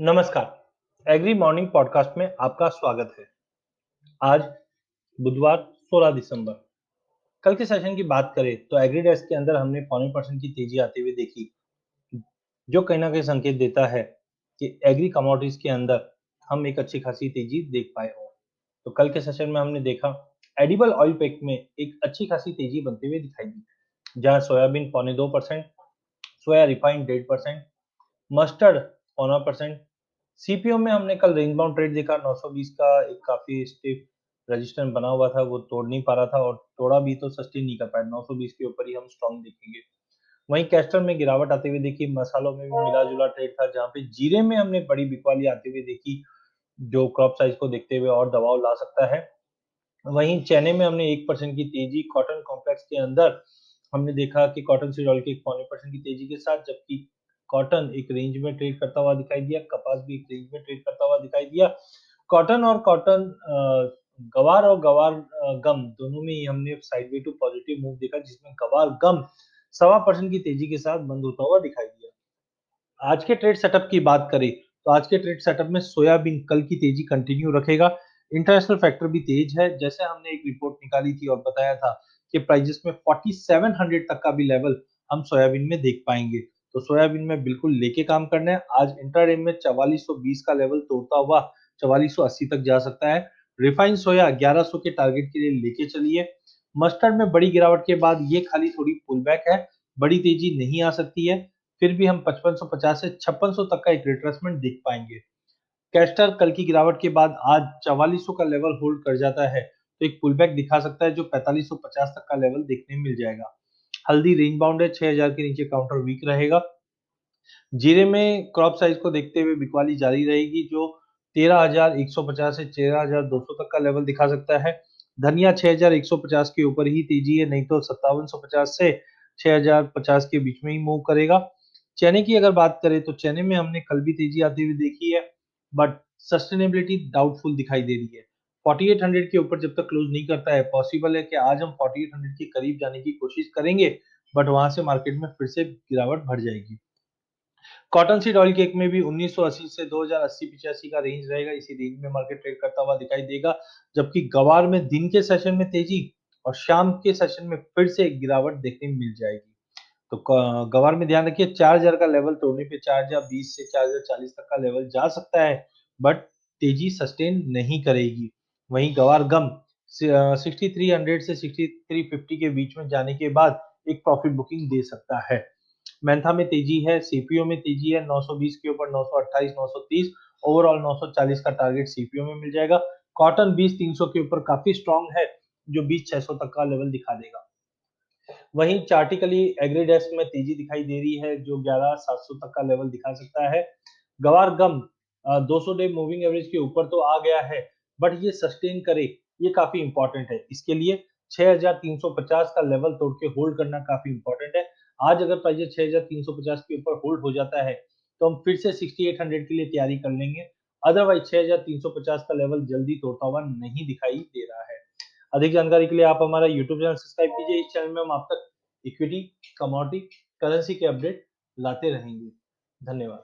नमस्कार। Agree morning podcast में आपका स्वागत है। आज बुधवार 16 दिसंबर। कल के सेशन की बात करें तो एग्री डेस्क के अंदर हमने 0.5% की तेजी आते हुए देखी, जो कहीं ना कहीं संकेत देता है कि एग्री कमोडिटीज के अंदर हम एक अच्छी खासी तेजी देख पाए हो। तो कल के सेशन में हमने देखा एडिबल ऑयल पैक में एक अच्छी खासी तेजी बनते हुए दिखाई दी, जहां सोयाबीन 0.2%, सोया रिफाइंड 1.5%, मस्टर्ड 0.5%। सीपीओ में हमने कल रेंज बाउंड ट्रेड देखा, 920 का एक काफी स्टिफ रेजिस्टेंस बना हुआ था, वो तोड़ नहीं पा रहा था और तोड़ा भी तो सस्टेन नहीं कर पाया। 920 के ऊपर ही हम स्ट्रॉन्ग देखेंगे। वहीं कैस्टर में गिरावट आते हुए देखी, मसालों में भी मिला जुला ट्रेड था, जहां पे जीरे में हमने बड़ी बिकवाली आते हुए देखी, जो क्रॉप साइज को देखते हुए और दबाव ला सकता है। वहीं चने में हमने 1% की तेजी, कॉटन कॉम्प्लेक्स के अंदर हमने देखा कि कॉटन सीड ऑयल की 0.5% की तेजी के साथ, जबकि कॉटन एक रेंज में ट्रेड करता हुआ दिखाई दिया, कपास भी एक रेंज में ट्रेड करता हुआ दिखाई दिया। कॉटन गवार और गवार गम दोनों में ही हमने साइडवे टू पॉजिटिव मूव देखा, जिसमें गवार गम 1.25% की तेजी के साथ बंद होता हुआ दिखाई दिया। आज के ट्रेड सेटअप की बात करें तो आज के ट्रेड सेटअप में सोयाबीन कल की तेजी कंटिन्यू रखेगा। इंटरनेशनल फैक्टर भी तेज है, जैसे हमने एक रिपोर्ट निकाली थी और बताया था कि प्राइजेस में 4700 तक का भी लेवल हम सोयाबीन में देख पाएंगे। तो सोयाबीन में बिल्कुल लेके काम करना है। आज इंट्राडे में 4420 का लेवल तोड़ता हुआ 4480 तक जा सकता है। रिफाइंड सोया 1100 के टारगेट के लिए लेके चलिए। मस्टर्ड में बड़ी गिरावट के बाद ये खाली थोड़ी पुल बैक है, बड़ी तेजी नहीं आ सकती है, फिर भी हम 5550 से 5600 तक का एक रिट्रेसमेंट देख पाएंगे। कैस्टर कल की गिरावट के बाद आज 4400 का लेवल होल्ड कर जाता है, तो एक पुल बैक दिखा सकता है, जो 4550 तक का लेवल देखने मिल जाएगा। हल्दी रेंज बाउंड है, 6000 के नीचे काउंटर वीक रहेगा। जीरे में क्रॉप साइज को देखते हुए बिकवाली जारी रहेगी, जो 13150 से 13200 तक का लेवल दिखा सकता है। धनिया 6150 के ऊपर ही तेजी है, नहीं तो 5750 से 6050 के बीच में ही मूव करेगा। चने की अगर बात करें तो चने में हमने कल भी तेजी आती हुई देखी है, बट सस्टेनेबिलिटी डाउटफुल दिखाई दे रही है। 4800 के ऊपर जब तक क्लोज नहीं करता है, पॉसिबल है कि आज हम 4800 के करीब जाने की कोशिश करेंगे, बट वहां से मार्केट में फिर से गिरावट बढ़ जाएगी। कॉटन सीड ऑयल केक में भी 1980 से 2080-85 का रेंज रहेगा, इसी रेंज में मार्केट ट्रेड करता हुआ दिखाई देगा। जबकि गवार में दिन के सेशन में तेजी और शाम के सेशन में फिर से एक गिरावट देखने में मिल जाएगी। तो गवार में ध्यान रखिए, 4000 का लेवल तोड़ने पे 4020 से 4040 तक का लेवल जा सकता है, बट तेजी सस्टेन नहीं करेगी। वहीं गवार गम 6300 से 6350 के बीच में जाने के बाद एक प्रॉफिट बुकिंग दे सकता है। मेंथा में तेजी है, सीपीओ में तेजी है, 920 के ऊपर 928, 930, ओवरऑल 940 का टारगेट सीपीओ में मिल जाएगा। कॉटन 20-300 के ऊपर काफी स्ट्रांग है, जो 20-600 तक का लेवल दिखा देगा। वहीं चार्टिकली एग्री डेस्क में तेजी दिखाई दे रही है, जो 11700 तक का लेवल दिखा सकता है। गवार गम 200 डे मूविंग एवरेज के ऊपर तो आ गया है, बट ये सस्टेन करे, ये काफी इंपॉर्टेंट है। इसके लिए 6350 का लेवल तोड़ के होल्ड करना काफी इंपॉर्टेंट है। आज अगर प्राइस 6350 के ऊपर होल्ड हो जाता है, तो हम फिर से 6800 के लिए तैयारी कर लेंगे। अदरवाइज 6350 का लेवल जल्दी तोड़ता हुआ नहीं दिखाई दे रहा है। अधिक जानकारी के लिए आप हमारा यूट्यूब चैनल सब्सक्राइब कीजिए। इस चैनल में हम आप तक इक्विटी, कमोडिटी, करेंसी के अपडेट लाते रहेंगे। धन्यवाद।